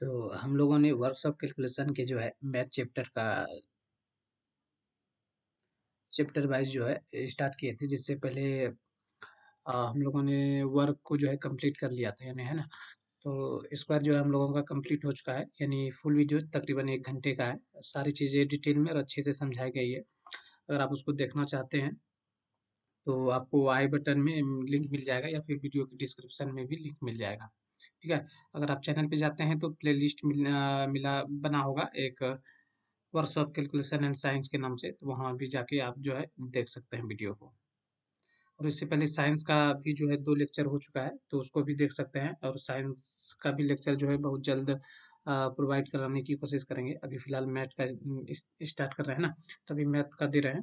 तो हम लोगों ने वर्कशॉप कैलकुलेशन के जो है मैथ चैप्टर वाइज जो है स्टार्ट किए थे, जिससे पहले हम लोगों ने वर्क को जो है कंप्लीट कर लिया था, यानी है ना। तो इस बार जो है हम लोगों का कंप्लीट हो चुका है, यानी फुल वीडियो तकरीबन 1 घंटे का है। सारी चीज़ें डिटेल में और अच्छे से समझाई गई है। अगर आप उसको देखना चाहते हैं तो आपको आई बटन में लिंक मिल जाएगा, या फिर वीडियो के डिस्क्रिप्शन में भी लिंक मिल जाएगा। ठीक है। अगर आप चैनल पे जाते हैं तो प्लेलिस्ट मिला बना होगा एक, वर्कशॉप कैलकुलेशन एंड साइंस के नाम से, तो वहाँ भी जाके आप जो है देख सकते हैं वीडियो को। और इससे पहले साइंस का भी जो है 2 लेक्चर हो चुका है, तो उसको भी देख सकते हैं। और साइंस का भी लेक्चर जो है बहुत जल्द प्रोवाइड कराने की कोशिश करेंगे। अभी फिलहाल मैथ का स्टार्ट कर रहे हैं ना, तो अभी मैथ का दे रहे हैं।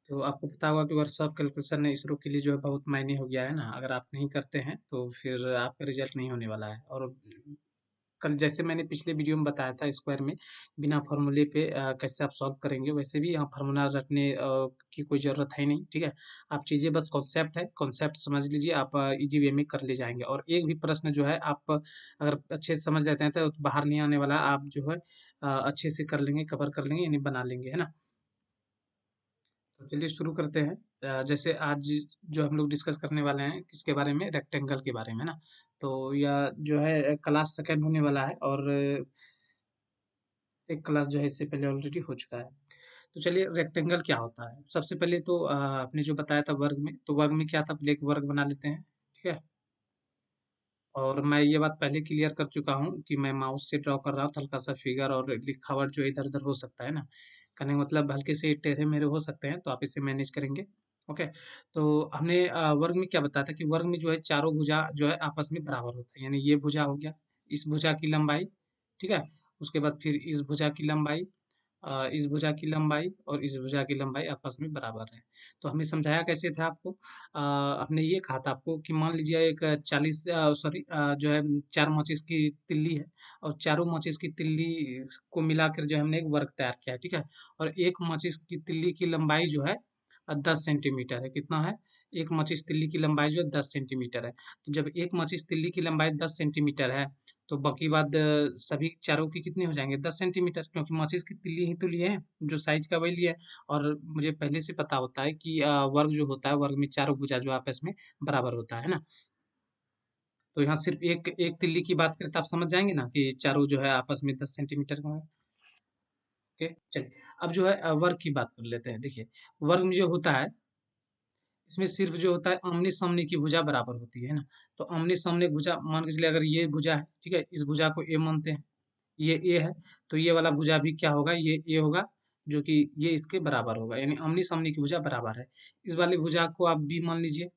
तो आपको पता होगा कि वर्कशॉप कैलकुलेशन इसरो के लिए जो है बहुत मायने हो गया है ना। अगर आप नहीं करते हैं तो फिर आपका रिजल्ट नहीं होने वाला है। और कल जैसे मैंने पिछले वीडियो में बताया था, स्क्वायर में बिना फार्मूले पे कैसे आप सॉल्व करेंगे, वैसे भी यहाँ फार्मूला रटने की कोई ज़रूरत है नहीं। ठीक है। आप चीज़ें बस कॉन्सेप्ट है, कॉन्सेप्ट समझ लीजिए, आप इजी वे में कर ले जाएंगे। और एक भी प्रश्न जो है आप अगर अच्छे से समझ लेते हैं तो बाहर नहीं आने वाला। आप जो है अच्छे से कर लेंगे, कवर कर लेंगे, यानी बना लेंगे, है ना। तो चलिए शुरू करते हैं। जैसे आज जो हम लोग डिस्कस करने वाले हैं किसके बारे में, रेक्टेंगल के बारे में ना। तो यह जो है क्लास सेकंड होने वाला है, और एक क्लास जो है इससे पहले ऑलरेडी हो चुका है। तो चलिए, रेक्टेंगल क्या होता है। सबसे पहले तो आपने जो बताया था वर्ग में, तो वर्ग में क्या था, पहले एक वर्ग बना लेते हैं। ठीक है। और मैं ये बात पहले क्लियर कर चुका हूँ कि मैं माउस से ड्रॉ कर रहा हूँ, तो हल्का सा फिगर और लिखावट जो इधर उधर हो सकता है ना। कहने का मतलब हल्के से टेढ़े मेढ़े हो सकते हैं, तो आप इसे मैनेज करेंगे। ओके। तो हमने वर्ग में क्या बताया था कि वर्ग में जो है चारों भुजा जो है आपस में बराबर होता है, यानी ये भुजा हो गया, इस भुजा की लंबाई। ठीक है। उसके बाद फिर इस भुजा की लंबाई, इस भुजा की लंबाई और इस भुजा की लंबाई आपस में बराबर है। तो हमने समझाया कैसे था आपको, हमने ये कहा था आपको कि मान लीजिए एक 40 सॉरी जो है 4 माचिस की तिल्ली है, और चारों माचिस की तिल्ली को मिलाकर जो हमने एक वर्ग तैयार किया है। ठीक है। और एक माचिस की तिल्ली की लंबाई जो है 10 सेंटीमीटर है। कितना है, एक माचिस तिल्ली की लंबाई जो है 10 सेंटीमीटर है। तो जब एक माचिस तिल्ली की लंबाई 10 सेंटीमीटर है, तो बाकी बात सभी चारों की कितनी हो जाएंगे, 10 सेंटीमीटर, क्योंकि माचिस की तिल्ली ही तो लिए हैं, जो साइज का वही लिया है। और मुझे पहले से पता होता है कि वर्ग जो होता है, वर्ग में चारों भुजा जो आपस में बराबर होता है ना। तो यहाँ सिर्फ एक एक तिल्ली की बात करें तो आप समझ जाएंगे ना कि चारों जो है आपस में 10 सेंटीमीटर का है। ओके, चलिए। अब जो है वर्ग की बात कर लेते हैं। देखिए, वर्ग में जो होता है, इसमें सिर्फ जो होता है आमने सामने की भुजा बराबर होती है ना। तो आमने सामने भुजा मान के चलिए, अगर ये भुजा है, ठीक है, इस भुजा को ए मानते हैं, ये ए है, तो ये वाला भुजा भी क्या होगा, ये ए होगा, जो कि ये इसके बराबर होगा, यानी आमने सामने की भुजा बराबर है। इस वाली भुजा को आप बी मान लीजिए।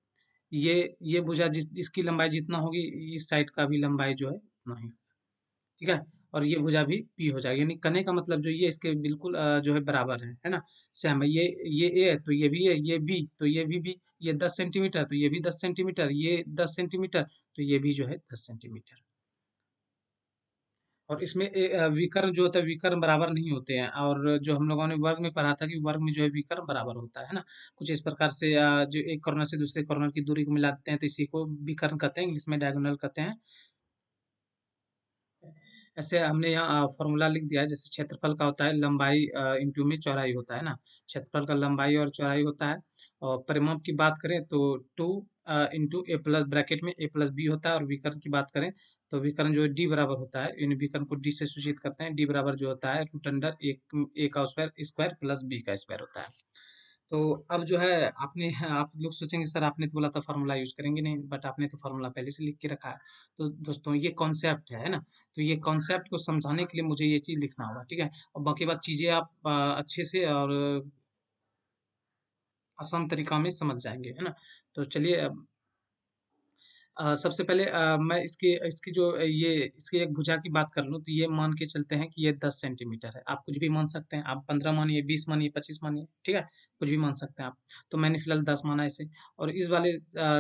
ये भुजा जिसकी लंबाई जितना होगी, इस साइड का भी लंबाई जो है उतना ही। ठीक है। और ये भुजा भी पी हो जाएगी, यानी कहने का मतलब जो ये इसके बिल्कुल जो है बराबर है ना। सेम है, ये ए है तो ये भी है, ये बी तो ये भी ये 10 सेंटीमीटर तो ये भी 10 सेंटीमीटर, ये 10 सेंटीमीटर तो ये भी जो है 10 सेंटीमीटर। और इसमें विकर्ण जो होता है, विकर्ण बराबर नहीं होते हैं। और जो हम लोगों ने वर्ग में पढ़ा था कि वर्ग में जो है विकर्ण बराबर होता है ना। कुछ इस प्रकार से जो एक कॉर्नर से दूसरे कॉर्नर की दूरी को मिलाते हैं, तो इसी को विकर्ण कहते हैं, इंग्लिश में डायगोनल कहते हैं। ऐसे हमने यहाँ फॉर्मूला लिख दिया है। जैसे क्षेत्रफल का होता है लंबाई इंटू में चौड़ाई होता है ना। क्षेत्रफल का लंबाई और चौड़ाई होता है। और परिमाप की बात करें तो 2 इंटू ए प्लस, ब्रैकेट में ए प्लस बी होता है। और विकर्ण की बात करें तो विकर्ण जो है डी बराबर होता है, इन विकर्ण को डी से सूचित करते हैं। डी बराबर जो होता है रूट अंडर एक ए का स्क्वायर स्क्वायर प्लस बी का स्क्वायर होता है। तो अब जो है आपने आप लोग सोचेंगे सर आपने तो बोला था फार्मूला यूज करेंगे नहीं, बट आपने तो फार्मूला पहले से लिख के रखा है। तो दोस्तों ये कॉन्सेप्ट है ना। तो ये कॉन्सेप्ट को समझाने के लिए मुझे ये चीज लिखना होगा। ठीक है। और बाकी बात चीजें आप अच्छे से और आसान तरीका में समझ जाएंगे, है ना। तो चलिए, सबसे पहले मैं इसकी इसकी जो ये इसकी एक भुजा की बात कर लूँ, तो ये मान के चलते हैं कि ये 10 सेंटीमीटर है। आप कुछ भी मान सकते हैं, आप 15 मानिए, 20 मानिए, 25 मानिए, ठीक है, कुछ भी मान सकते हैं आप। तो मैंने फिलहाल 10 माना इसे। और इस वाले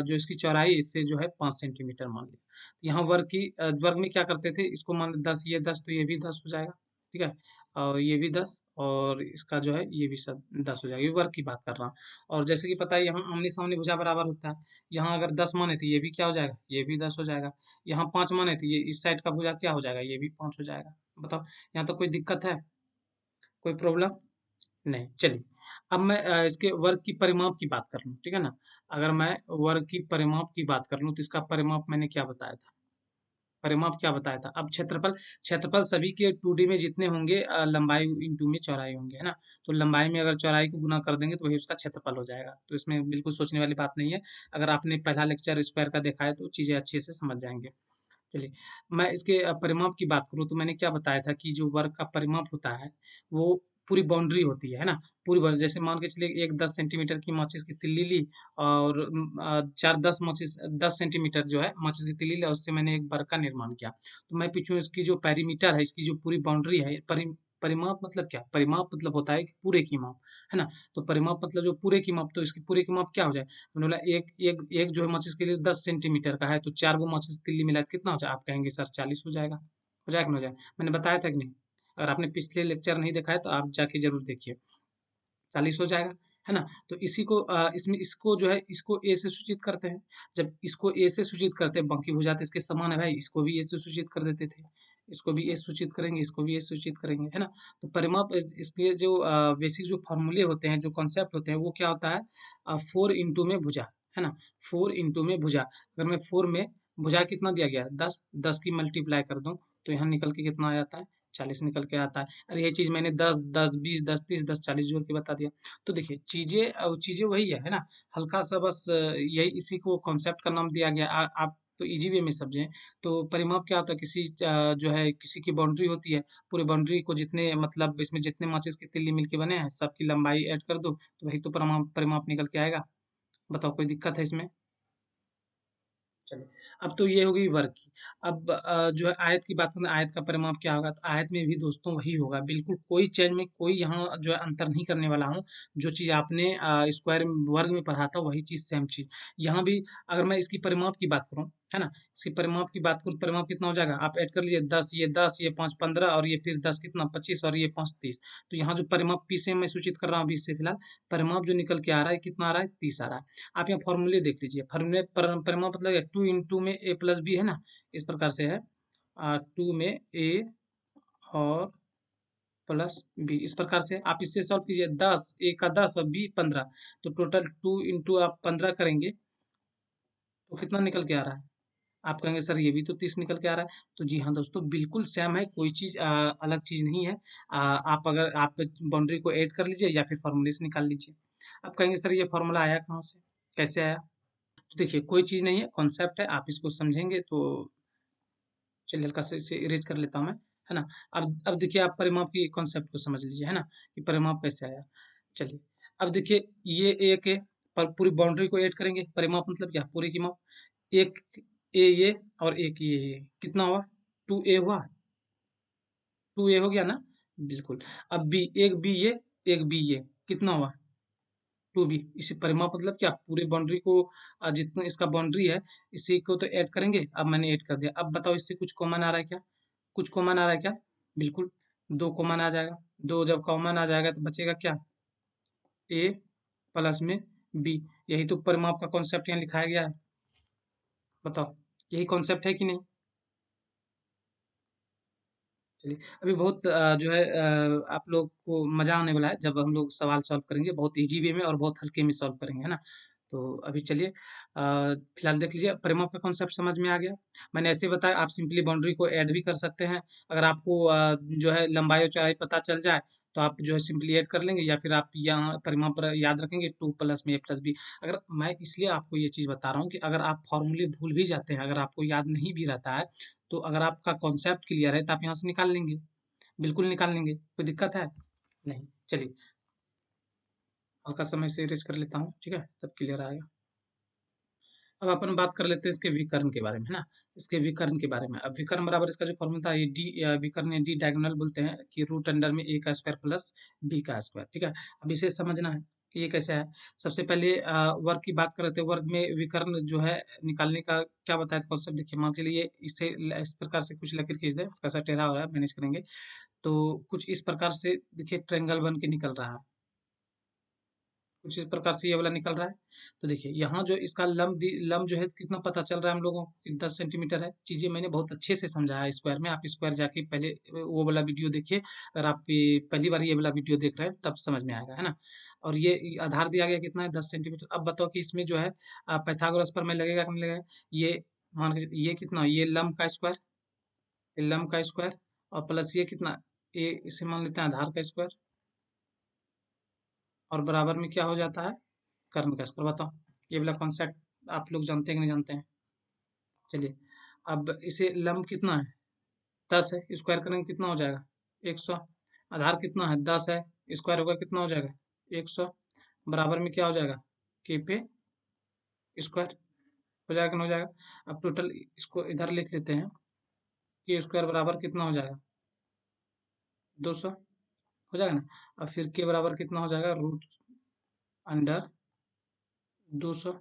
जो इसकी चौड़ाई, इससे जो है 5 सेंटीमीटर मान लिया। यहाँ वर्ग में क्या करते थे, इसको मान 10, ये 10 तो ये भी 10 हो जाएगा। ठीक है, और ये भी 10 और इसका जो है ये भी सब 10 हो जाएगा, ये वर्ग की बात कर रहा हूँ। और जैसे कि पता है यहाँ आमने सामने भुजा बराबर होता है, यहाँ अगर 10 माने तो ये भी क्या हो जाएगा, ये भी 10 हो जाएगा। यहाँ 5 माने तो ये इस साइड का भुजा क्या हो जाएगा, ये भी 5 हो जाएगा। बताओ यहाँ तो कोई दिक्कत है, कोई प्रॉब्लम नहीं। चलिए अब मैं इसके वर्ग की परिमाप की बात कर लूँ, ठीक है ना। अगर मैं वर्ग की परिमाप की बात कर लूँ तो इसका परिमाप मैंने क्या बताया था, परिमाप क्या बताया था। अब क्षेत्रफल, क्षेत्रफल सभी के 2D में जितने होंगे लंबाई इंटू में चौड़ाई होंगे, है ना। तो लंबाई में अगर चौड़ाई को गुना कर देंगे तो वही उसका क्षेत्रफल हो जाएगा। तो इसमें बिल्कुल सोचने वाली बात नहीं है। अगर आपने पहला लेक्चर स्क्वायर का देखा है तो चीज़ें अच्छे से समझ जाएंगे। चलिए मैं इसके परिमाप की बात करूँ तो मैंने क्या बताया था कि जो वर्ग का परिमाप होता है वो पूरी बाउंड्री होती है ना। पूरी बाउंड्री, जैसे मान के चलिए एक 10 सेंटीमीटर की माचिस की तिल्ली ली और चार 10 माचिस 10 सेंटीमीटर जो है माचिस की तिल्ली ली और उससे मैंने एक वर्ग का निर्माण किया। तो मैं पीछे इसकी जो पेरीमीटर है, इसकी जो पूरी बाउंड्री है, परिमाप मतलब क्या, परिमाप मतलब होता है कि पूरे की माप, है ना। तो परिमाप मतलब जो पूरे की माप, तो इसकी पूरे की माप क्या हो जाए, मैंने बोला एक एक एक जो है माचिस के लिए 10 सेंटीमीटर का है तो 4 वो माचिस तिल्ली मिला तो कितना हो जाए, आप कहेंगे सर 40 हो जाएगा। हो जाएगा कि नहीं हो जाएगा, मैंने बताया था कि नहीं। अगर आपने पिछले लेक्चर नहीं देखा है तो आप जाके जरूर देखिए, 40 हो जाएगा, है ना। तो इसी को इसमें इसको जो है इसको ए से सूचित करते हैं। जब इसको ए से सूचित करते हैं, बाकी भुजा तो इसके समान है भाई, इसको भी ए से सूचित कर देते थे। इसको भी ए सूचित करेंगे, इसको भी ए सूचित करेंगे, है ना। तो परिमाप इसके जो बेसिक जो फॉर्मूले होते हैं, जो कॉन्सेप्ट होते हैं वो क्या होता है, 4 इंटू में भुजा, है ना। 4 इंटू में भुजा, अगर मैं 4 में भुजा कितना दिया गया है 10, 10 की मल्टीप्लाई कर दूं तो यहाँ निकल के कितना आ जाता है, 40 निकल के आता है। अरे ये चीज मैंने 10 10 20 10 30 10 40 जोड़ के बता दिया। तो देखिए चीजें, अब चीजें वही है ना। हल्का सा बस यही इसी को कॉन्सेप्ट का नाम दिया गया। आप तो इजी वे में समझें। तो परिमाप क्या होता है, किसी जो है किसी की बाउंड्री होती है, पूरी बाउंड्री को जितने मतलब इसमें जितने माचिस की तिल्ली मिलके बने हैं सबकी लंबाई ऐड कर दो तो वही तो परिमाप परिमाप निकल के आएगा। बताओ कोई दिक्कत है इसमें। चलिए अब तो ये होगी वर्ग की। अब जो है आयत की बात करें, आयत का परिमाप क्या होगा, तो आयत में भी दोस्तों वही होगा, बिल्कुल कोई चेंज में कोई यहाँ जो है अंतर नहीं करने वाला हूँ। जो चीज़ आपने स्क्वायर वर्ग में पढ़ा था वही चीज़ सेम चीज़ यहाँ भी। अगर मैं इसकी परिमाप की बात करूँ, है ना, इसकी परिमाप की बात करूँ, परिमाप कितना हो जाएगा, आप ऐड कर लीजिए 10, ये 10, ये 5 15 और ये फिर 10 कितना 25 और ये 5 30। तो यहाँ जो परिमाप पी से मैं सूचित कर रहा हूँ अभी से फिलहाल, परिमाप जो निकल के आ रहा है कितना आ रहा है, 30 आ रहा है। आप यहाँ फॉर्मूले देख लीजिए, फॉर्मूले परिमाप मतलब 2 इंटू में ए प्लस बी, है ना। इस प्रकार से है 2 में ए और प्लस बी, इस प्रकार से आप इससे सॉल्व कीजिए। 10 ए का 10 और बी 15, तो टोटल 2 इंटू आप 15 करेंगे तो कितना निकल के आ रहा है, आप कहेंगे सर ये भी तो 30 निकल के आ रहा है। तो जी हाँ दोस्तों बिल्कुल सेम है, कोई चीज़ अलग चीज़ नहीं है। आप अगर आप बाउंड्री को ऐड कर लीजिए या फिर फॉर्मूले से निकाल लीजिए। आप कहेंगे सर ये फॉर्मूला आया कहाँ से, कैसे आया। तो देखिए कोई चीज़ नहीं है, कॉन्सेप्ट है, आप इसको समझेंगे तो। चलिए हल्का से इसे इरेज कर लेता हूँ मैं, है ना। अब देखिए आप परिमाप की कॉन्सेप्ट को समझ लीजिए, है ना, कि परिमाप कैसे आया। चलिए अब देखिए ये एक है, पर पूरी बाउंड्री को ऐड करेंगे, परिमाप मतलब क्या, पूरी की माप। एक ए ये और एक ये कितना हुआ, 2 ए हुआ, 2 ए हो गया ना, बिल्कुल। अब बी, एक बी ये एक बी ये कितना हुआ, 2 बी। इसी परिमाप मतलब क्या, पूरी बाउंड्री को जितना इसका बाउंड्री है इसी को तो ऐड करेंगे। अब मैंने ऐड कर दिया, अब बताओ इससे कुछ कॉमन आ रहा है क्या, कुछ कॉमन आ रहा है क्या, बिल्कुल 2 कॉमन आ जाएगा। 2 जब कॉमन आ जाएगा तो बचेगा क्या, ए प्लस में बी। यही तो परिमाप का कॉन्सेप्ट यहाँ लिखाया गया है। बताओ यही कॉन्सेप्ट है कि नहीं। चलिए अभी बहुत जो है आप लोग को मज़ा आने वाला है जब हम लोग सवाल सॉल्व करेंगे, बहुत ईजी वे में और बहुत हल्के में सॉल्व करेंगे, है ना। तो अभी चलिए फिलहाल देख लीजिए, परिमाप का कॉन्सेप्ट समझ में आ गया। मैंने ऐसे बताया, आप सिंपली बाउंड्री को ऐड भी कर सकते हैं। अगर आपको जो है लंबाई और चौड़ाई पता चल जाए तो आप जो है सिंपली ऐड कर लेंगे, या फिर आप यहाँ परिमाप पर याद रखेंगे 2 प्लस में ए प्लस बी। अगर मैं इसलिए आपको ये चीज़ बता रहा हूँ कि अगर आप फॉर्मूले भूल भी जाते हैं, अगर आपको याद नहीं भी रहता है, तो अगर आपका कॉन्सेप्ट क्लियर है तो आप यहाँ से निकाल लेंगे, बिल्कुल निकाल लेंगे, कोई दिक्कत है नहीं। चलिए हल्का समय से इरेज कर लेता हूँ, ठीक है, सब क्लियर आएगा। अब अपन बात कर लेते हैं इसके विकर्ण के बारे में, है ना। इसके विकर्ण के बारे में, अब विकर्ण बराबर इसका जो फॉर्मूला था ये डी, विकर्ण या डी डायगोनल बोलते हैं कि रूट अंडर में ए का स्क्वायर प्लस बी का स्क्वायर, ठीक है। अब इसे समझना है कि ये कैसे है। सबसे पहले वर्ग की बात कर रहे थे, वर्ग में विकर्ण जो है निकालने का क्या बताया था कॉन्सेप्ट, देखिए मान के लिए इसे इस प्रकार से कुछ लकीर खींच दे, कैसा टेढ़ा हो रहा है मैनेज करेंगे। तो कुछ इस प्रकार से देखिए ट्रायंगल बन के निकल रहा है। कुछ इस प्रकार से ये वाला निकल रहा है। तो देखिए यहाँ जो इसका लंब जो है कितना पता चल रहा है हम लोगों को कि 10 सेंटीमीटर है। चीज़ें मैंने बहुत अच्छे से समझाया है स्क्वायर में। आप स्क्वायर जाके पहले वो वाला वीडियो देखिए। अगर आप पहली बार ये वाला वीडियो देख रहे हैं तब समझ में आएगा, है ना? और ये आधार दिया गया कितना है 10 सेंटीमीटर। अब बताओ कि इसमें जो है पाइथागोरस प्रमेय लगेगा कि नहीं लगेगा? ये मान के ये कितना, ये लंब का स्क्वायर, ये लंब का स्क्वायर और प्लस ये कितना, ये इसे मान लेते हैं आधार का स्क्वायर और बराबर में क्या हो जाता है, कर्ण का स्क्वायर। बताओ ये वाला कॉन्सेप्ट आप लोग जानते हैं कि नहीं जानते हैं? चलिए अब इसे लंब कितना है 10 है, स्क्वायर करेंगे कितना हो जाएगा 100। आधार कितना है 10 है, स्क्वायर होगा कितना हो जाएगा 100। बराबर में क्या हो जाएगा के पे स्क्वायर हो जाएगा कि नहीं हो जाएगा। अब टोटल इसको इधर लिख लेते हैं के स्क्वायर बराबर कितना हो जाएगा 200 हो जाएगा ना। अब फिर के बराबर कितना हो जाएगा रूट अंडर 200।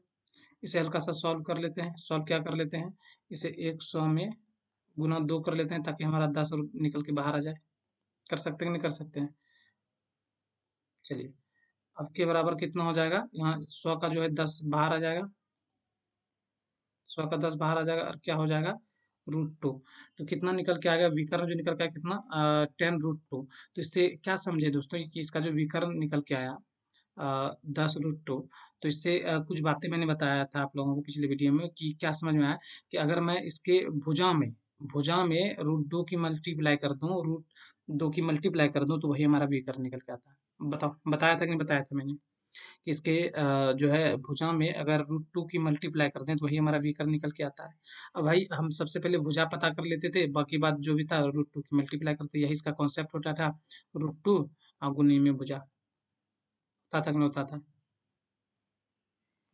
इसे हल्का सा सॉल्व कर लेते हैं। सॉल्व क्या कर लेते हैं, इसे 100 में गुना 2 कर लेते हैं ताकि हमारा 10 निकल के बाहर आ जाए। कर सकते हैं कि नहीं कर सकते हैं? चलिए अब के बराबर कितना हो जाएगा, यहाँ 100 का जो है 10 बाहर आ जाएगा, 100 का 10 बाहर आ जाएगा और क्या हो जाएगा √2। तो कितना निकल के आएगा विकर्ण जो निकल के आया कितना 10√2। तो इससे क्या समझे दोस्तों कि इसका जो विकर्ण निकल के आया 10√2। तो इससे कुछ बातें मैंने बताया था आप लोगों को पिछले वीडियो में कि क्या समझ में आया कि अगर मैं इसके भुजा में √2 की मल्टीप्लाई कर दूं, √2 की मल्टीप्लाई कर दूं तो वही हमारा विकर्ण निकल के आता है। बताओ बताया था कि नहीं बताया था मैंने कि इसके जो है भुजा में अगर √2 की मल्टीप्लाई कर दें तो वही हमारा विकर्ण निकल के आता है। अब भाई हम सबसे पहले भुजा पता कर लेते थे, बाकी बात जो भी था √2 की मल्टीप्लाई करते, यही इसका कॉन्सेप्ट होता था। √2 और गुने में भुजा होता था कि नहीं होता था,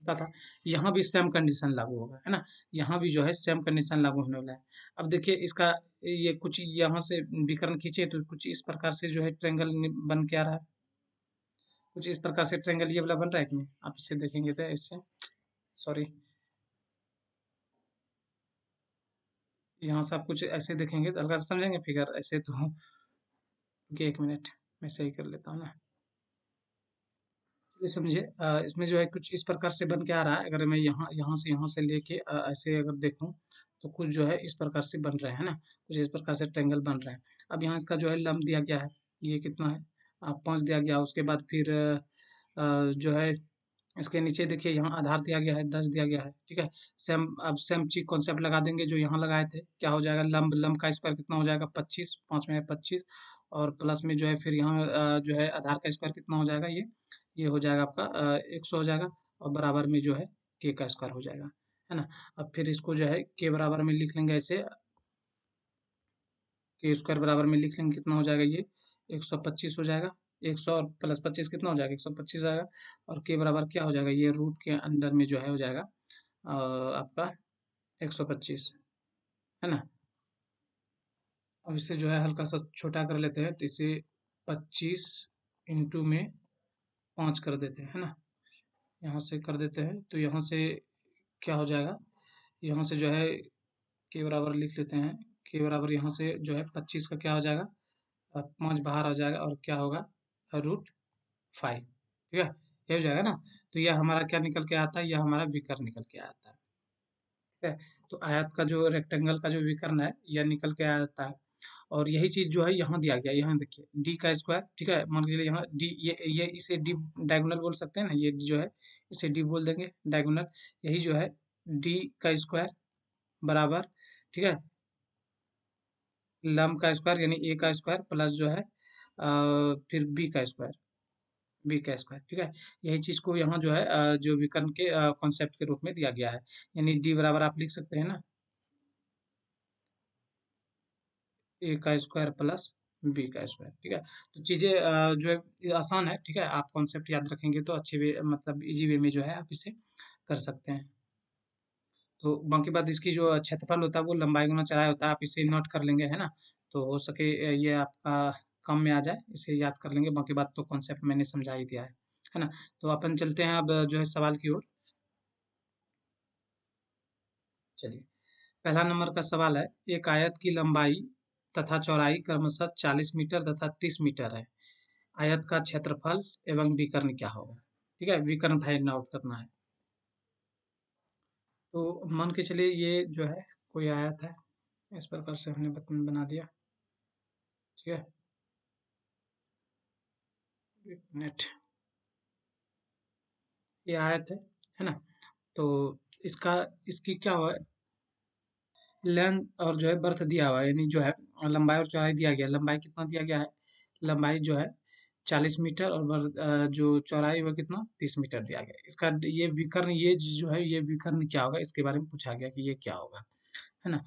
होता था। यहाँ भी सेम कंडीशन लागू होगा, है ना? यहाँ भी जो है सेम कंडीशन लागू होने वाला है। अब देखिए इसका ये कुछ यहाँ से विकर्ण खींचे तो कुछ इस प्रकार से जो है ट्रायंगल बन के आ रहा है। कुछ इस प्रकार से ट्रायंगल ये वाला बन रहा है कि नहीं, आप इसे देखेंगे तो इससे सॉरी, यहाँ से आप कुछ ऐसे देखेंगे तो हल्का सा समझेंगे फिगर ऐसे तो। रुकिए 1 मिनट मैं सही कर लेता हूँ ना। ये समझिए इसमें जो है कुछ इस प्रकार से बन के आ रहा है। अगर मैं यहाँ से लेके ऐसे अगर देखूँ तो कुछ जो है इस प्रकार से बन रहे हैं ना, कुछ इस प्रकार से ट्रायंगल बन रहा है। अब यहाँ इसका जो है लंब दिया गया है, ये कितना है 5 दिया गया। उसके बाद फिर जो है इसके नीचे देखिए यहाँ आधार दिया गया है 10 दिया गया है, ठीक है। सेम अब सेम चीज कॉन्सेप्ट लगा देंगे जो यहाँ लगाए थे। क्या हो जाएगा लंब लंब का स्क्वायर कितना हो जाएगा 25, 5 में है 25 और प्लस में जो है फिर यहाँ जो है आधार का स्क्वायर कितना हो जाएगा ये हो जाएगा आपका 100 हो जाएगा और बराबर में जो है के का स्क्वायर हो जाएगा, है ना। अब फिर इसको जो है के बराबर में लिख लेंगे ऐसे, के स्क्वायर बराबर में लिख लेंगे कितना हो जाएगा ये 125 हो जाएगा। 100 और प्लस 25 कितना हो जाएगा 125 आएगा। और के बराबर क्या हो जाएगा ये रूट के अंदर में जो है हो जाएगा आपका 125, है ना। अब इसे जो है हल्का सा छोटा कर लेते हैं तो इसे 25 इंटू में 5 कर देते हैं, है ना। यहाँ से कर देते हैं तो यहाँ से क्या हो जाएगा, यहाँ से जो है के बराबर लिख लेते हैं। के बराबर यहाँ से जो है 25 का क्या हो जाएगा 5 बाहर आ जाएगा और क्या होगा √5, ठीक है। ये हो जाएगा ना। तो यह हमारा क्या निकल के आता है, यह हमारा विकर्ण निकल के आता है, ठीक है। तो आयत का जो रेक्टेंगल का जो विकर्ण है यह निकल के आ जाता है। और यही चीज जो है यहाँ दिया गया, यहाँ देखिए डी का स्क्वायर, ठीक है। मान के चलिए यहाँ डी, ये इसे डी डायगोनल बोल सकते हैं ना, ये जो है इसे डी बोल देंगे डायगोनल। यही जो है डी का स्क्वायर बराबर, ठीक है, लंब का स्क्वायर यानी ए का स्क्वायर प्लस जो है फिर बी का स्क्वायर, ठीक है। यही चीज को यहाँ जो है जो विकर्ण के कॉन्सेप्ट के रूप में दिया गया है। यानी डी बराबर आप लिख सकते हैं ना ए का स्क्वायर प्लस बी का स्क्वायर, ठीक है। तो चीजें जो है ये आसान है, ठीक है। आप कॉन्सेप्ट याद रखेंगे तो अच्छे वे मतलब इजी वे में जो है आप इसे कर सकते हैं। तो बाकी बात इसकी जो क्षेत्रफल होता है वो लंबाई गुना चौड़ाई होता है, आप इसे नोट कर लेंगे, है ना। तो हो सके ये आपका कम में आ जाए, इसे याद कर लेंगे। बाकी बात तो कॉन्सेप्ट मैंने समझा ही दिया है ना। तो अपन चलते हैं अब जो है सवाल की ओर। चलिए पहला नंबर का सवाल है, एक आयत की लंबाई तथा चौड़ाई क्रमशः 40 मीटर तथा 30 मीटर है। आयत का क्षेत्रफल एवं विकर्ण क्या होगा? ठीक है, विकर्ण फाइंड आउट करना है। तो मान के चलिए ये जो है कोई आयत है, इस प्रकार से हमने बना दिया। ठीक है, एक मिनट, ये आयत है ना। तो इसका इसकी क्या हुआ, लेंथ और जो है बर्थ दिया हुआ है, यानी जो है लंबाई और चौड़ाई दिया गया है। लंबाई कितना दिया गया है, लंबाई जो है 40 मीटर और जो चौड़ाई वो कितना 30 मीटर दिया गया है। इसका ये विकर्ण, ये जो है ये विकर्ण क्या होगा, इसके बारे में पूछा गया कि ये क्या होगा, है ना।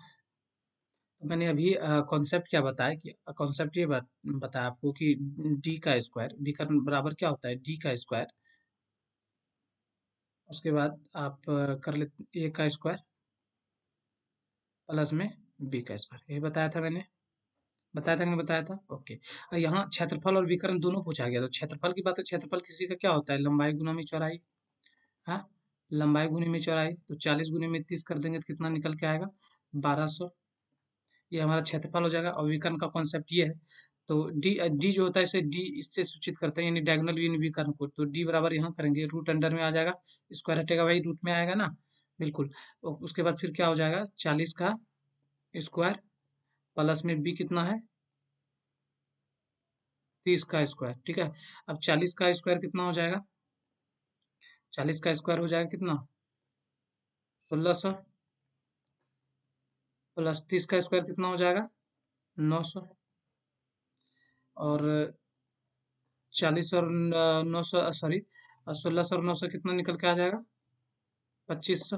तो मैंने अभी कॉन्सेप्ट क्या बताया कि कॉन्सेप्ट ये बताया आपको कि डी का स्क्वायर, विकर्ण बराबर क्या होता है, डी का स्क्वायर। उसके बाद आप कर ले ए का स्क्वायर प्लस में बी का स्क्वायर, ये बताया था मैंने, बताया था कि नहीं बताया था, ओके। और यहाँ क्षेत्रफल और विकर्ण दोनों पूछा गया। तो क्षेत्रफल की बात है, क्षेत्रफल किसी का क्या होता है, लंबाई गुना में चौड़ाई। हाँ, लंबाई गुने में चौड़ाई, तो 40 गुने में 30 कर देंगे तो कितना निकल के आएगा, 1200। ये हमारा क्षेत्रफल हो जाएगा। और विकर्ण का कॉन्सेप्ट ये है, तो डी डी जो होता है इसे डी इससे सूचित करते हैं, यानी डायगोनल यानी विकर्ण को। तो डी बराबर यहाँ करेंगे, रूट अंडर में आ जाएगा, स्क्वायर हटेगा भाई, रूट में आएगा ना, बिल्कुल। और उसके बाद फिर क्या हो जाएगा, 40 का स्क्वायर प्लस में बी कितना है, 30 का स्क्वायर। ठीक है, अब 40 का स्क्वायर कितना हो जाएगा, 40 का स्क्वायर हो जाएगा कितना, 1600 प्लस 30 का स्क्वायर कितना हो जाएगा, 900। और 40 और 900 सॉरी, 1600 और 900 कितना निकल के आ जाएगा, 2500।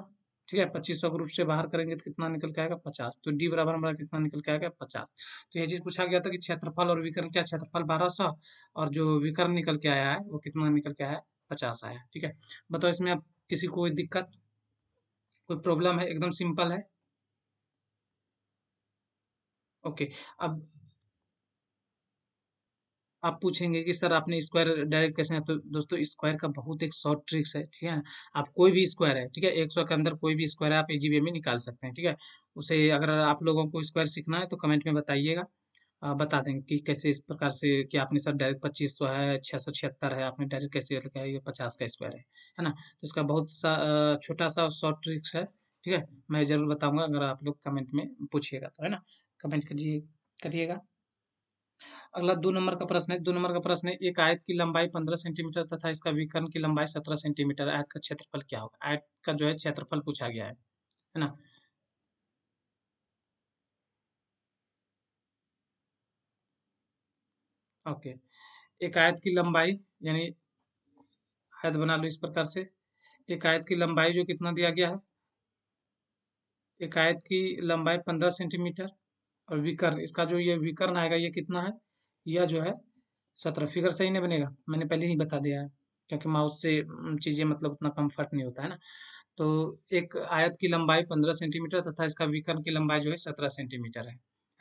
ठीक है, 2500 को रूट से बाहर करेंगे तो कितना निकल के आएगा, 50। तो डी बराबर हमारा कितना निकल के आएगा, 50। तो ये चीज पूछा गया था कि क्षेत्रफल और विकर्ण क्या, क्षेत्रफल 1200 और जो विकर्ण निकल के आया है वो कितना निकल के आया है, 50 आया। ठीक है, बताओ इसमें अब किसी को कोई दिक्कत, कोई प्रॉब्लम है, एकदम सिंपल है। ओके, अब आप पूछेंगे कि सर आपने स्क्वायर डायरेक्ट कैसे, तो दोस्तों स्क्वायर का बहुत एक शॉर्ट ट्रिक्स है। ठीक है, आप कोई भी स्क्वायर है, ठीक है, 100 के अंदर कोई भी स्क्वायर है आप इजी वे में निकाल सकते हैं। ठीक है, उसे अगर आप लोगों को स्क्वायर सीखना है तो कमेंट में बताइएगा, बता देंगे कि कैसे, इस प्रकार से कि आपने सर डायरेक्ट 2500 है, 676 है, आपने डायरेक्ट कैसे लगाया, ये 50 का स्क्वायर है ना। तो इसका बहुत सा छोटा सा शॉर्ट ट्रिक्स है। ठीक है, मैं जरूर बताऊंगा, अगर आप लोग कमेंट में पूछिएगा तो, है ना, कमेंट करिएगा। अगला 2 नंबर का प्रश्न है। 2 नंबर का प्रश्न है, एक आयत की लंबाई 15 सेंटीमीटर तथा इसका विकर्ण की लंबाई 17 सेंटीमीटर, आयत का क्षेत्रफल क्या होगा। आयत का जो है क्षेत्रफल पूछा गया है ना। ओके, एक आयत की लंबाई, यानी आयत बना लो इस प्रकार से। एक आयत की लंबाई जो कितना दिया गया है, एक आयत की लंबाई 15 सेंटीमीटर और विकर्ण, इसका जो ये विकर्ण आएगा ये कितना है, यह जो है 17। फिगर सही नहीं बनेगा, मैंने पहले ही बता दिया है, क्योंकि माउस से चीजें मतलब उतना कंफर्ट नहीं होता है ना। तो एक आयत की लंबाई 15 सेंटीमीटर तथा इसका विकर्ण की लंबाई जो है 17 सेंटीमीटर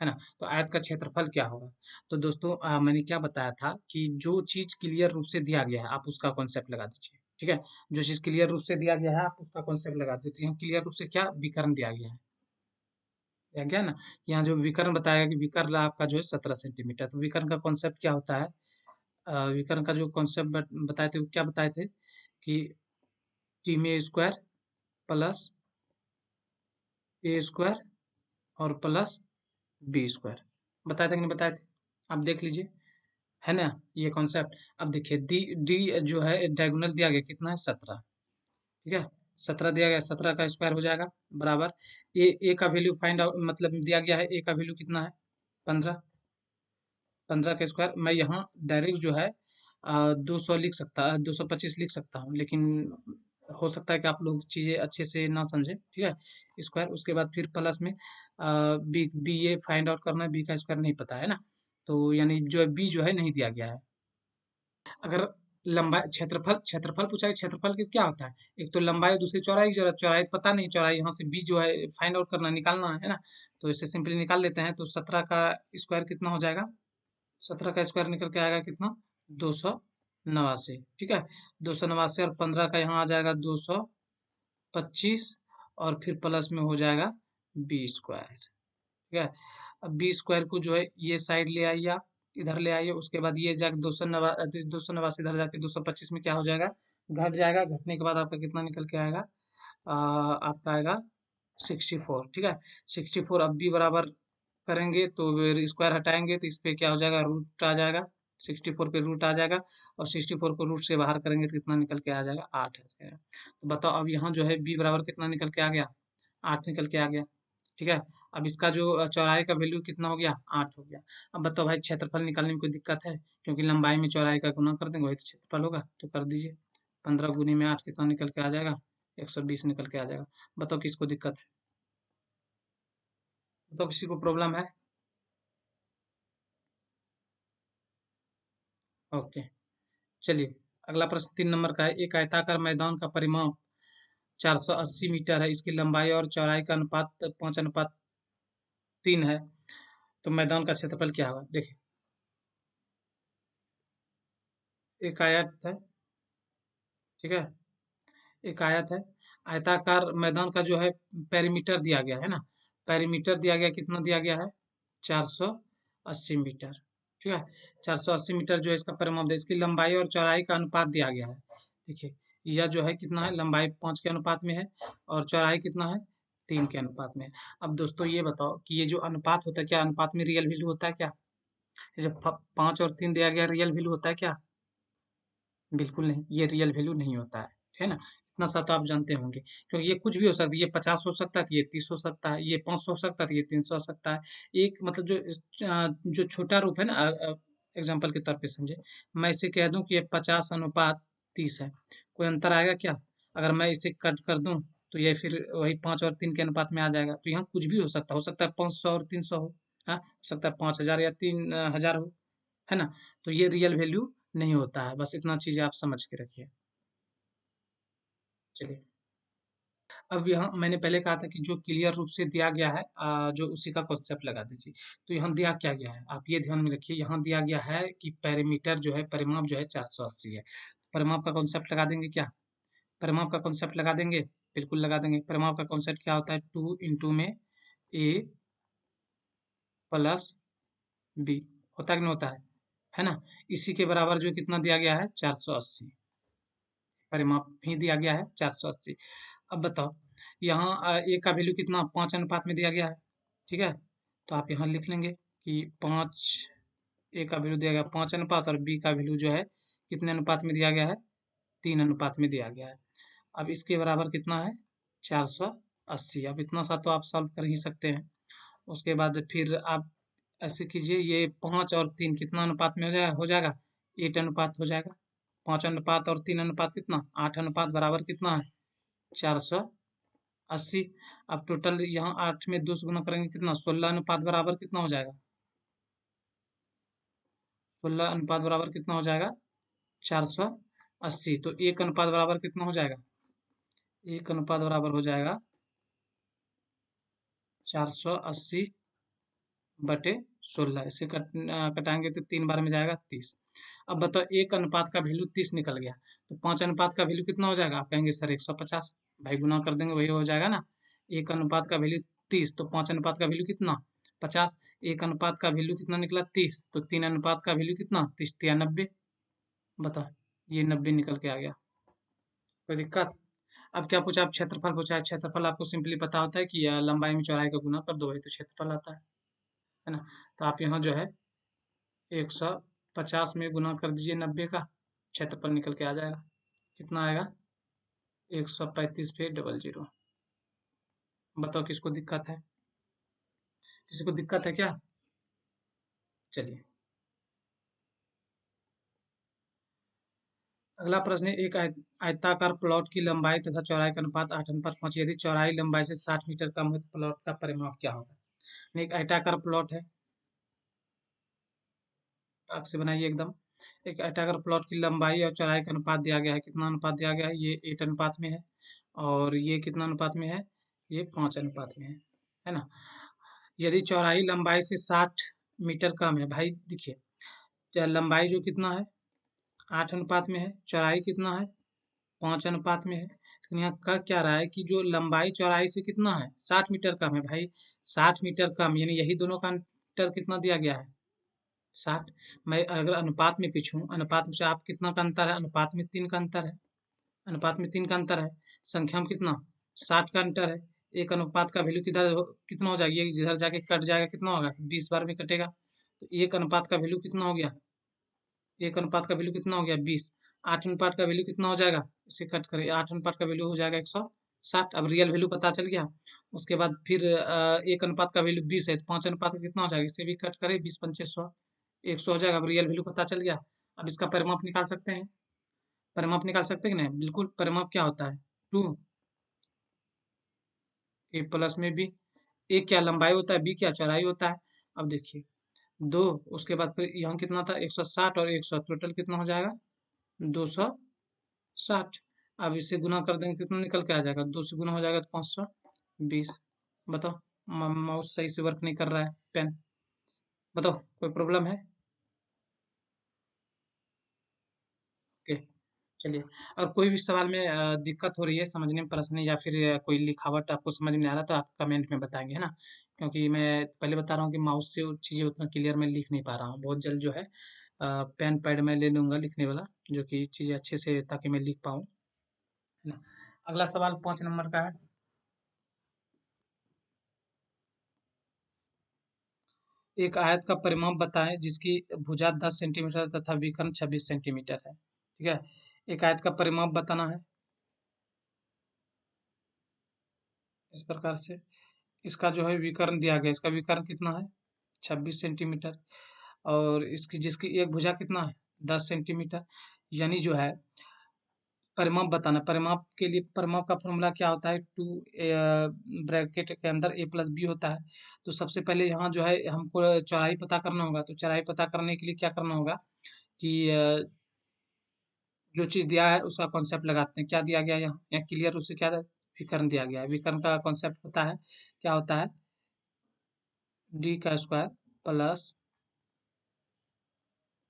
है ना। तो आयत का क्षेत्रफल क्या होगा। तो दोस्तों मैंने क्या बताया था कि जो चीज क्लियर रूप से दिया गया है आप उसका कॉन्सेप्ट लगा दीजिए। ठीक है, जो चीज क्लियर रूप से दिया गया है आप उसका कॉन्सेप्ट लगा दीजिए। तो यहाँ क्लियर रूप से क्या विकर्ण दिया गया है, दिया गया ना। यहाँ जो विकर्ण बताया कि विकर्ण आपका जो है 17 सेंटीमीटर। तो विकर्ण का कॉन्सेप्ट क्या होता है, विकर्ण का जो कॉन्सेप्ट बताए थे वो क्या बताए थे कि टी में स्क्वायर प्लस ए स्क्वायर और प्लस बी स्क्वायर, बताया था कि नहीं बताया थे, आप देख लीजिए, है ना ये कॉन्सेप्ट। अब देखिए डी डी जो है डायगोनल दिया गया कितना है, 17। ठीक है, 17 दिया गया, 17 का स्क्वायर हो जाएगा बराबर, ए का वैल्यू फाइंड आउट, मतलब दिया गया है ए का वैल्यू कितना है, 15। 15 का स्क्वायर मैं यहाँ डायरेक्ट जो है 200 लिख सकता, 225 लिख सकता हूँ, लेकिन हो सकता है कि आप लोग चीज़ें अच्छे से ना समझे। ठीक है, स्क्वायर, उसके बाद फिर प्लस में बी बी ये फाइंड आउट करना है, बी का स्क्वायर नहीं पता है ना। तो यानी जो है बी जो है नहीं दिया गया है। अगर लंबाई, क्षेत्रफल, क्षेत्रफल पूछा है, क्षेत्रफल की क्या होता है, एक तो लंबाई और दूसरी चौड़ाई की जरूरत, चौड़ाई पता नहीं, चौड़ाई यहाँ से बी जो है फाइंड आउट करना, निकालना है ना। तो इसे सिंपली निकाल लेते हैं। तो 17 का स्क्वायर कितना हो जाएगा, 17 का स्क्वायर निकल के आएगा कितना, 289। ठीक है, 289 और 15 का यहाँ आ जाएगा 225 और फिर प्लस में हो जाएगा बी स्क्वायर। ठीक है, अब बी स्क्वायर को जो है ये साइड ले आइए, आप इधर ले आइए, उसके बाद ये जाके 289 इधर जाके 225 में क्या हो जाएगा, घट जाएगा। घटने के बाद आपका कितना निकल के आएगा, आपका आएगा 64। ठीक है, 64 अब भी बराबर करेंगे तो स्क्वायर हटाएंगे तो इस पे क्या हो जाएगा, रूट आ जाएगा, 64 पे रूट आ जाएगा, और 64 को रूट से बाहर करेंगे तो कितना निकल के आ जाएगा, 8 आ जाएगा। तो बताओ अब यहाँ जो है बी बराबर कितना निकल के आ गया, 8 निकल के आ गया। ठीक है, अब इसका जो चौड़ाई का वैल्यू कितना हो गया, 8 हो गया। अब बताओ भाई क्षेत्रफल निकालने में कोई दिक्कत है, क्योंकि लंबाई में चौड़ाई का गुना कर देंगे वही तो क्षेत्रफल होगा, तो कर दीजिए। 15 गुनी में 8 कितना निकल के आ जाएगा, 120 निकल के आ जाएगा। बताओ किसको दिक्कत है, बताओ किसी को प्रॉब्लम है। ओके, चलिए अगला प्रश्न 3 नंबर का है। एक आयताकार मैदान का परिमाप 480 मीटर है, इसकी लंबाई और चौड़ाई का अनुपात 5:3 है, तो मैदान का क्षेत्रफल क्या होगा। देखिए एक आयत है, ठीक है, एक आयत है, आयताकार मैदान का जो है पेरीमीटर दिया गया है ना, पेरीमीटर दिया गया, कितना दिया गया है, 480 मीटर। ठीक है, 480 मीटर जो है इसका परिमाप है, इसकी लंबाई और चौड़ाई का अनुपात दिया गया है। देखिए यह जो है कितना है, लंबाई 5 के अनुपात में है और चौड़ाई कितना है, 3 के अनुपात में है। अब दोस्तों ये बताओ कि ये जो अनुपात होता है, क्या अनुपात में रियल वैल्यू होता है क्या, ये जब 5 और 3 दिया गया रियल वैल्यू होता है क्या, बिल्कुल नहीं, ये रियल वैल्यू नहीं होता है ना। इतना सा तो आप जानते होंगे, क्योंकि ये कुछ भी हो सकता है, ये 50 हो सकता है तो ये 30 हो सकता है, ये 500 हो सकता है तो ये 300 हो सकता है। एक मतलब जो छोटा रूप है ना, एग्जाम्पल के तौर पे समझे, मैं इसे कह दूं कि ये 50:30 है, कोई अंतर आएगा क्या, अगर मैं इसे कट कर दूं तो ये फिर वही 5 और 3 के अनुपात में आ जाएगा। तो यहाँ कुछ भी हो सकता है 500 और 300 हो, हाँ हो सकता है 5000 या 3000 हो, है ना। तो ये रियल वैल्यू नहीं होता है, बस इतना चीज़ें आप समझ के रखिए। चलिए अब यहाँ मैंने पहले कहा था कि जो क्लियर रूप से दिया गया है, जो उसी का कॉन्सेप्ट लगा दीजिए। तो यहाँ दिया क्या गया है, आप ये ध्यान में रखिए, यहाँ दिया गया है कि पेरीमीटर जो है, परिमाप जो है 480 है। परिमाप का कॉन्सेप्ट लगा देंगे क्या, परिमाप का कॉन्सेप्ट लगा देंगे, बिल्कुल लगा देंगे। परिमाप का कॉन्सेप्ट क्या होता है, 2 में ए प्लस बी, होता है कि नहीं होता है ना। इसी के बराबर जो कितना दिया गया है, 480, परिमाप भी दिया गया है 480। अब बताओ यहाँ ए का वैल्यू कितना, 5 अनुपात में दिया गया है, ठीक है। तो आप यहाँ लिख लेंगे कि 5, ए का वैल्यू दिया गया 5 अनुपात, और बी का वैल्यू जो है कितने अनुपात में दिया गया है, 3 अनुपात में दिया गया है। अब इसके बराबर कितना है, 480। अब इतना सा तो आप सॉल्व कर ही सकते हैं। उसके बाद फिर आप ऐसे कीजिए, ये 5 और 3 कितना अनुपात में हो जाएगा, 8 अनुपात हो जाएगा। 5 अनुपात और 3 अनुपात कितना, 8 अनुपात बराबर कितना है, 480। अब टोटल यहाँ 8 में 2 से गुना करेंगे कितना, 16 अनुपात बराबर कितना हो जाएगा, 16 अनुपात बराबर कितना हो जाएगा, 480। तो 1 अनुपात बराबर कितना हो जाएगा, 1 अनुपात बराबर हो जाएगा 480/16। इसे कटाएंगे तो 3 बार में जाएगा 30। अब बताओ 1 अनुपात का वैल्यू 30 निकल गया, तो 5 अनुपात का वैल्यू कितना हो जाएगा, आप कहेंगे सर 150। भाई गुना कर देंगे वही हो जाएगा ना। 1 अनुपात का वैल्यू 30, तो 5 अनुपात का वैल्यू कितना, 50। 1 अनुपात का वैल्यू कितना निकला, 30, तो 3 अनुपात का वैल्यू कितना, 30 या 90। बताओ ये 90 निकल के आ गया, कोई दिक्कत। अब क्या पूछा, आप क्षेत्रफल पूछा है। क्षेत्रफल आपको सिंपली पता होता है कि लंबाई में चौड़ाई का गुना कर दो, वही तो क्षेत्रफल आता है ना। तो आप यहाँ जो है 150 में गुना कर दीजिए 90 का, क्षेत्रफल निकल के आ जाएगा, कितना आएगा, 135/00। बताओ किसको दिक्कत है, किसी को दिक्कत है क्या। चलिए अगला प्रश्न है, एक आयताकार प्लॉट की लंबाई तथा चौड़ाई का अनुपात 8:5, यदि चौड़ाई लंबाई से 60 मीटर कम हो तो प्लॉट का परिमाप क्या होगा। एक आयताकार प्लॉट है, आग से बनाइए एकदम। एक आयताकार प्लॉट की लंबाई और चौड़ाई का अनुपात दिया गया है, कितना अनुपात दिया गया है, ये 8 अनुपात में है, और ये कितना अनुपात में है, ये 5 अनुपात में है ना। यदि चौड़ाई लंबाई से 60 मीटर कम है, भाई देखिए लंबाई जो कितना है 8 अनुपात में है, चौड़ाई कितना है 5 अनुपात में है, लेकिन यहाँ कह क्या रहा है कि जो लंबाई चौड़ाई से कितना है 60 मीटर कम है भाई। 60 मीटर कम, यानी यही दोनों का अंतर कितना दिया गया है? 60। मैं अगर अनुपात में पूछूं, अनुपात में से आप कितना का अंतर है? अनुपात में 3 का अंतर है। अनुपात में 3 का अंतर है। संख्या में कितना? 60 का अंतर है। एक अनुपात का वैल्यू कितना हो जाएगा? ये जिधर जाके कट जाएगा, कितना होगा? 20 बार में कटेगा। तो एक अनुपात का वैल्यू कितना हो गया? एक अनुपात का वैल्यू कितना हो गया? 20। 8 अनुपात का वैल्यू कितना हो जाएगा? इसे कट करें, 8 अनुपात का वैल्यू हो जाएगा 160। अब रियल वैल्यू पता चल गया। उसके बाद फिर एक अनुपात का वैल्यू 20 है, तो 5 अनुपात का कितना हो जाएगा? इसे भी कट करें, 20 पंचे 100, 100 हो जाएगा। अब रियल वैल्यू पता चल गया। अब इसका परिमाप निकाल सकते हैं। परिमाप निकाल सकते हैं कि नहीं? बिल्कुल। परिमाप क्या होता है? 2 ए प्लस में बी। ए क्या लंबाई होता है, बी क्या चौड़ाई होता है। अब देखिए, 2, उसके बाद फिर यहाँ कितना था? 160 और 100, टोटल कितना हो जाएगा? 260। अब इससे गुना कर देंगे, कितना निकल के आ जाएगा? 2 से गुना हो जाएगा तो 520। बताओ, माउस सही से वर्क नहीं कर रहा है, पेन। बताओ, कोई प्रॉब्लम है? ओके, चलिए। और कोई भी सवाल में दिक्कत हो रही है समझने में, प्रश्न या फिर कोई लिखावट आपको समझ में नहीं आ रहा, तो आप कमेंट में बताएंगे, है ना? क्योंकि मैं पहले बता रहा हूँ कि माउस से वो चीज़ें उतना क्लियर मैं लिख नहीं पा रहा हूँ। बहुत जल्द जो है पेन पैड मैं ले लूँगा लिखने वाला, जो कि चीज़ें अच्छे से, ताकि मैं लिख पाऊँ, है ना? अगला सवाल 5 नंबर का है। एक आयत का परिमाप बताएं जिसकी भुजा 10 सेंटीमीटर तथा विकर्ण 26 सेंटीमीटर है। ठीक है, एक आयत का परिमाप बताना है इस प्रकार से। इसका जो है विकर्ण दिया गया, इसका विकर्ण कितना है? 26 सेंटीमीटर। और इसकी जिसकी एक भुजा कितना है? 10 सेंटीमीटर। यानी जो है परिमाप बताना। परिमाप के लिए परिमाप का फॉर्मूला क्या होता है? 2 ब्रैकेट के अंदर a प्लस बी होता है। तो सबसे पहले यहाँ जो है हमको चौड़ाई पता करना होगा। तो चौड़ाई पता करने के लिए क्या करना होगा कि जो चीज़ दिया है उसका कॉन्सेप्ट लगाते हैं। क्या दिया गया है यहाँ? यहाँ क्लियर रूप से क्या है? विकर्ण दिया गया है। विकर्ण का कॉन्सेप्ट होता है, क्या होता है? डी का स्क्वायर प्लस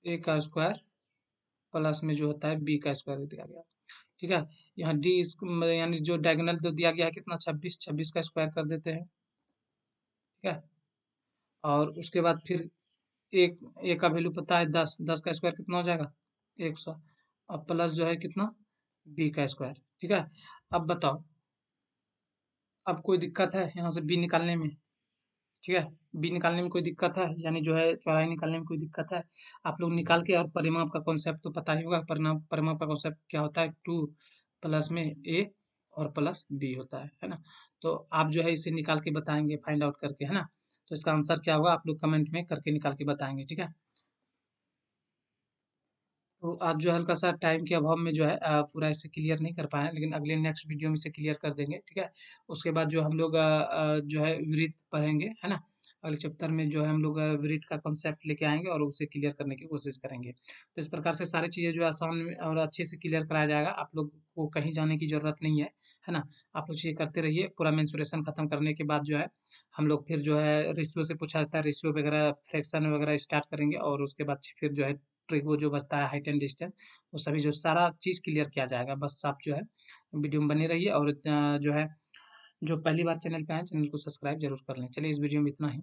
ए का स्क्वायर प्लस में जो होता है बी का स्क्वायर दिया गया। ठीक है, यहाँ डी यानी जो डायगोनल तो दिया गया है कितना? 26। 26 का स्क्वायर कर देते हैं। ठीक है, और उसके बाद फिर एक ए का वैल्यू पता है 10। 10 का स्क्वायर कितना हो जाएगा? 100। अब प्लस जो है कितना? बी का स्क्वायर। ठीक है, अब बताओ, अब कोई दिक्कत है यहाँ से बी निकालने में? ठीक है, बी निकालने में कोई दिक्कत है? यानी जो है चौड़ाई निकालने में कोई दिक्कत है? आप लोग निकाल के, और परिमाप का कॉन्सेप्ट तो पता ही होगा। परिमाप परिमाप का कॉन्सेप्ट क्या होता है? 2 प्लस में ए और प्लस बी होता है ना? तो आप जो है इसे निकाल के बताएंगे, फाइंड आउट करके, है ना? तो इसका आंसर क्या होगा, आप लोग कमेंट में करके निकाल के बताएंगे। ठीक है, तो आज जो है हल्का सा टाइम के अभाव में जो है पूरा इसे क्लियर नहीं कर पाए, लेकिन अगले नेक्स्ट वीडियो में इसे क्लियर कर देंगे। ठीक है, उसके बाद जो हम लोग जो है वृत्त पढ़ेंगे, है ना? अगले चैप्टर में जो है हम लोग वृत्त का कॉन्सेप्ट लेके आएंगे और उसे क्लियर करने की कोशिश करेंगे। तो इस प्रकार से सारी चीज़ें जो है आसान और अच्छे से क्लियर कराया जाएगा। आप लोग को कहीं जाने की ज़रूरत नहीं है ना? आप लोग चीज़ें करते रहिए। पूरा मेंसुरेशन खत्म करने के बाद जो है हम लोग फिर जो है रेशियो से पूछा जाता है, रेशियो वगैरह फ्रैक्शन वगैरह स्टार्ट करेंगे, और उसके बाद फिर जो है ट्रिक वो जो बचता है हाइट एंड डिस्टेंस, वो सभी जो सारा चीज़ क्लियर किया जाएगा। बस आप जो है वीडियो में बने रहिए, और जो है जो पहली बार चैनल पे आए, चैनल को सब्सक्राइब जरूर कर लें। चलिए, इस वीडियो में इतना ही।